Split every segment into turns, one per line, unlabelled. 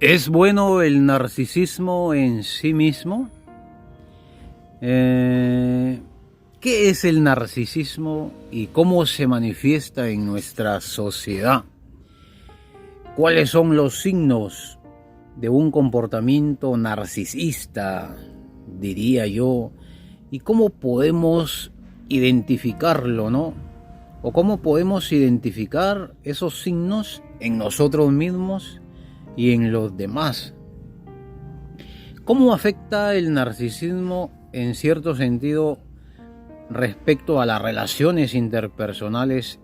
¿Es bueno el narcisismo en sí mismo? ¿Qué es el narcisismo y cómo se manifiesta en nuestra sociedad? ¿Cuáles son los signos de un comportamiento narcisista, diría yo? ¿Y cómo podemos identificarlo, no? ¿O cómo podemos identificar esos signos en nosotros mismos y en los demás? ¿Cómo afecta el narcisismo en cierto sentido respecto a las relaciones interpersonales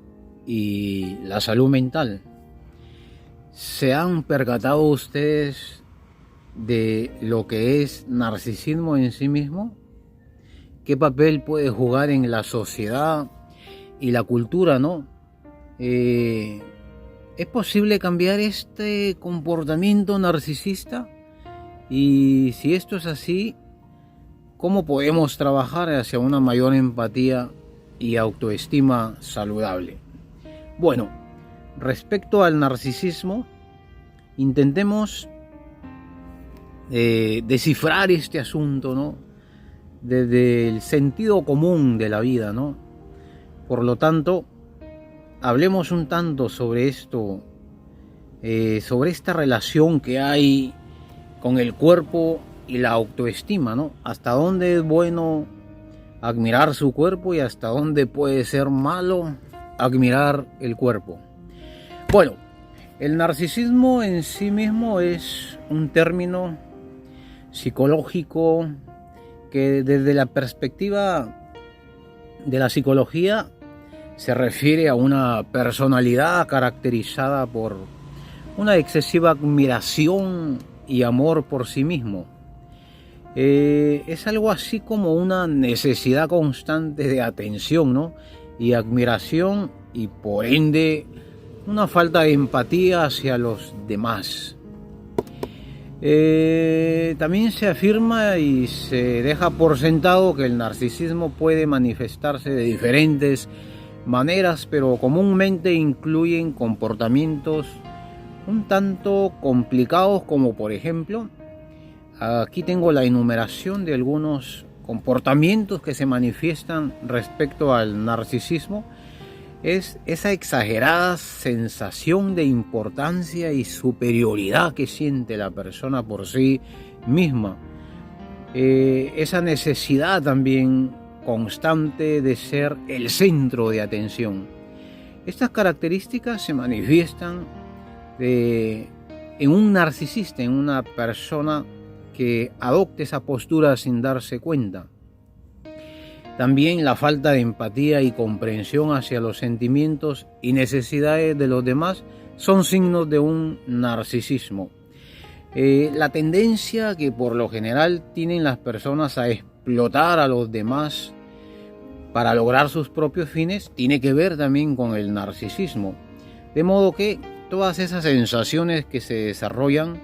y la salud mental? ¿Se han percatado ustedes de lo que es narcisismo en sí mismo? ¿Qué papel puede jugar en la sociedad y la cultura, no? ¿Es posible cambiar este comportamiento narcisista? Y si esto es así, ¿cómo podemos trabajar hacia una mayor empatía y autoestima saludable? Bueno, respecto al narcisismo, intentemos descifrar este asunto, ¿no? Desde el sentido común de la vida, ¿no? Por lo tanto, hablemos un tanto sobre esto, sobre esta relación que hay con el cuerpo y la autoestima, ¿no? Hasta dónde es bueno admirar su cuerpo y hasta dónde puede ser malo admirar el cuerpo. Bueno, el narcisismo en sí mismo es un término psicológico que desde la perspectiva de la psicología se refiere a una personalidad caracterizada por una excesiva admiración y amor por sí mismo. Es algo así como una necesidad constante de atención, ¿no? Y admiración, y por ende una falta de empatía hacia los demás. También se afirma y se deja por sentado que el narcisismo puede manifestarse de diferentes maneras, pero comúnmente incluyen comportamientos un tanto complicados, como por ejemplo, aquí tengo la enumeración de algunos comportamientos que se manifiestan respecto al narcisismo. Es esa exagerada sensación de importancia y superioridad que siente la persona por sí misma. Esa necesidad también constante de ser el centro de atención. Estas características se manifiestan en un narcisista, en una persona que adopte esa postura sin darse cuenta. También la falta de empatía y comprensión hacia los sentimientos y necesidades de los demás son signos de un narcisismo. La tendencia que por lo general tienen las personas a explotar a los demás para lograr sus propios fines tiene que ver también con el narcisismo. De modo que todas esas sensaciones que se desarrollan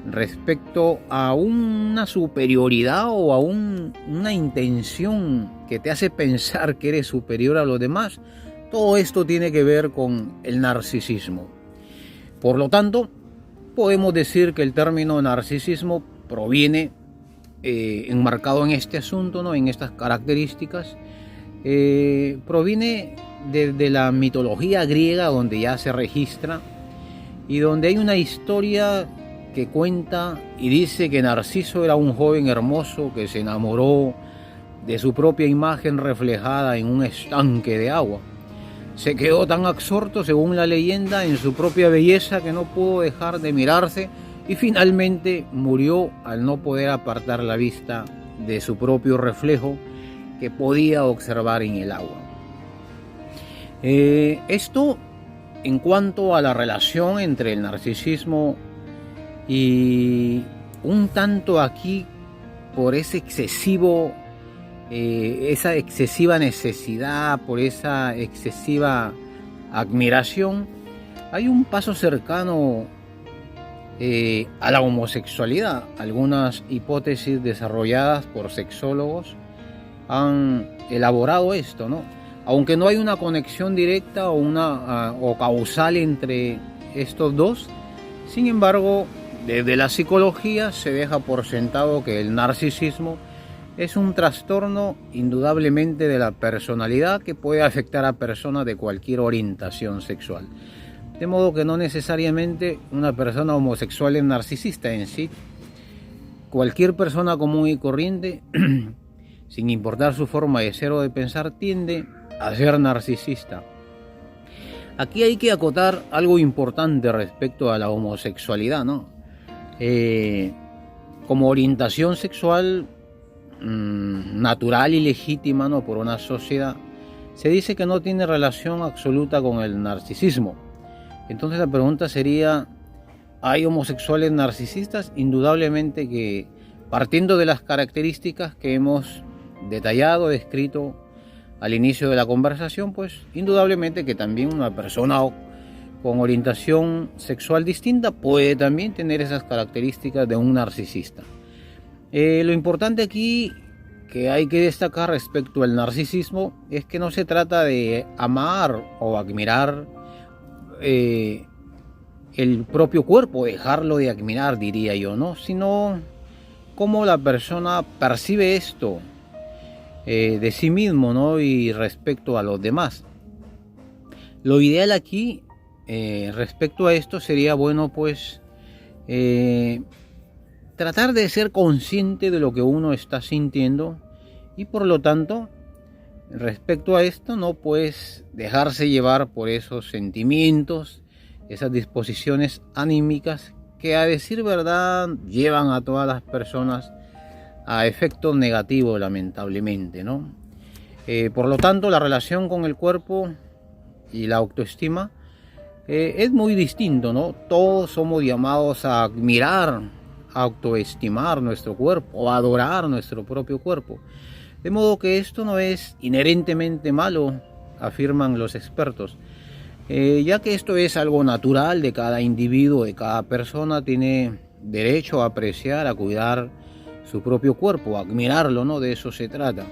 respecto a una superioridad o a una intención que te hace pensar que eres superior a los demás, todo esto tiene que ver con el narcisismo. Por lo tanto, podemos decir que el término narcisismo proviene, enmarcado en este asunto, ¿no? En estas características, proviene de la mitología griega, donde ya se registra y donde hay una historia que cuenta y dice que Narciso era un joven hermoso que se enamoró de su propia imagen reflejada en un estanque de agua. Se quedó tan absorto, según la leyenda, en su propia belleza que no pudo dejar de mirarse y finalmente murió al no poder apartar la vista de su propio reflejo que podía observar en el agua. Esto en cuanto a la relación entre el narcisismo y un tanto aquí por ese esa excesiva necesidad, por esa excesiva admiración, hay un paso cercano a la homosexualidad. Algunas hipótesis desarrolladas por sexólogos han elaborado esto, ¿no? Aunque no hay una conexión directa o causal entre estos dos, sin embargo, Desde la psicología se deja por sentado que el narcisismo es un trastorno indudablemente de la personalidad que puede afectar a personas de cualquier orientación sexual. De modo que no necesariamente una persona homosexual es narcisista en sí. Cualquier persona común y corriente, sin importar su forma de ser o de pensar, tiende a ser narcisista. Aquí hay que acotar algo importante respecto a la homosexualidad, ¿no? Como orientación sexual natural y legítima, ¿no?, por una sociedad, se dice que no tiene relación absoluta con el narcisismo. Entonces la pregunta sería, ¿hay homosexuales narcisistas? Indudablemente que, partiendo de las características que hemos detallado, descrito al inicio de la conversación, pues indudablemente que también una persona con orientación sexual distinta puede también tener esas características de un narcisista. Lo importante aquí que hay que destacar respecto al narcisismo es que no se trata de amar o admirar el propio cuerpo, dejarlo de admirar, diría yo, ¿no?, sino cómo la persona percibe esto de sí mismo, ¿no?, y respecto a los demás. Lo ideal aquí respecto a esto sería, bueno, pues tratar de ser consciente de lo que uno está sintiendo y por lo tanto, respecto a esto, no pues dejarse llevar por esos sentimientos, esas disposiciones anímicas que, a decir verdad, llevan a todas las personas a efectos negativos, lamentablemente, ¿no? Por lo tanto, la relación con el cuerpo y la autoestima es muy distinto, ¿no? Todos somos llamados a admirar, a autoestimar nuestro cuerpo o a adorar nuestro propio cuerpo. De modo que esto no es inherentemente malo, afirman los expertos, ya que esto es algo natural de cada individuo, de cada persona, tiene derecho a apreciar, a cuidar su propio cuerpo, a admirarlo, ¿no? De eso se trata.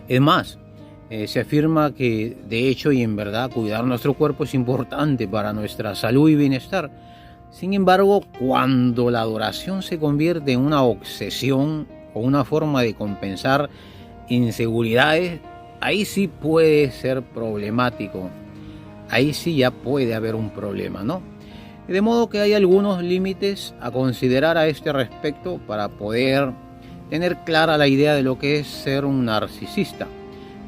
Es más, se afirma que de hecho y en verdad cuidar nuestro cuerpo es importante para nuestra salud y bienestar. Sin embargo, cuando la adoración se convierte en una obsesión o una forma de compensar inseguridades, ahí sí puede ser problemático. Ahí sí ya puede haber un problema, ¿no? De modo que hay algunos límites a considerar a este respecto para poder tener clara la idea de lo que es ser un narcisista.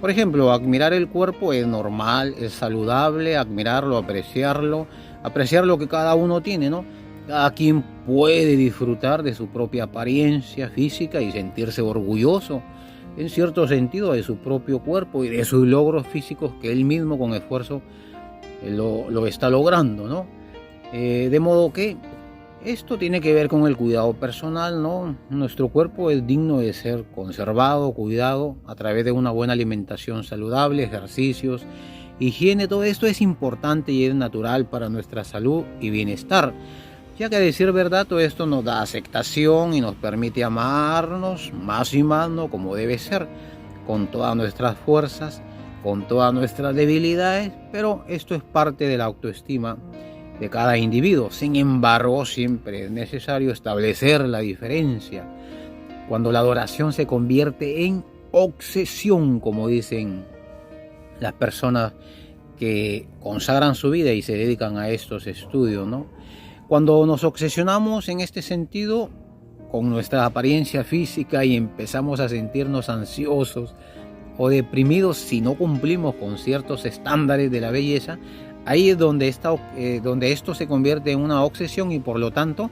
Por ejemplo, admirar el cuerpo es normal, es saludable, admirarlo, apreciar lo que cada uno tiene, ¿no? Cada quien puede disfrutar de su propia apariencia física y sentirse orgulloso, en cierto sentido, de su propio cuerpo y de sus logros físicos que él mismo con esfuerzo lo está logrando, ¿no? De modo que esto tiene que ver con el cuidado personal, ¿no? Nuestro cuerpo es digno de ser conservado, cuidado a través de una buena alimentación saludable, ejercicios, higiene. Todo esto es importante y es natural para nuestra salud y bienestar, ya que, a decir verdad, todo esto nos da aceptación y nos permite amarnos más y más, ¿no?, como debe ser, con todas nuestras fuerzas, con todas nuestras debilidades, pero esto es parte de la autoestima de cada individuo. Sin embargo, siempre es necesario establecer la diferencia. Cuando la adoración se convierte en obsesión, como dicen las personas que consagran su vida y se dedican a estos estudios, ¿no? Cuando nos obsesionamos en este sentido con nuestra apariencia física y empezamos a sentirnos ansiosos o deprimidos si no cumplimos con ciertos estándares de la belleza, ahí es donde esto se convierte en una obsesión y por lo tanto,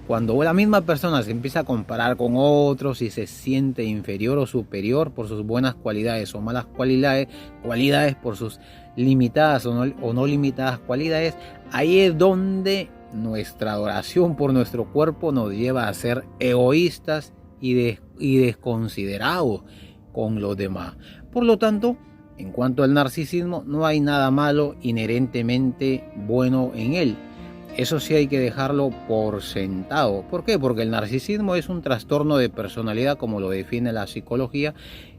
cuando la misma persona se empieza a comparar con otros y se siente inferior o superior por sus buenas cualidades o malas cualidades por sus limitadas o no limitadas cualidades, ahí es donde nuestra adoración por nuestro cuerpo nos lleva a ser egoístas y desconsiderados con los demás. Por lo tanto, en cuanto al narcisismo, no hay nada malo inherentemente bueno en él. Eso sí hay que dejarlo por sentado. ¿Por qué? Porque el narcisismo es un trastorno de personalidad, como lo define la psicología,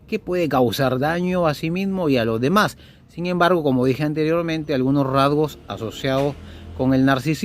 que puede causar daño a sí mismo y a los demás. Sin embargo, como dije anteriormente, algunos rasgos asociados con el narcisismo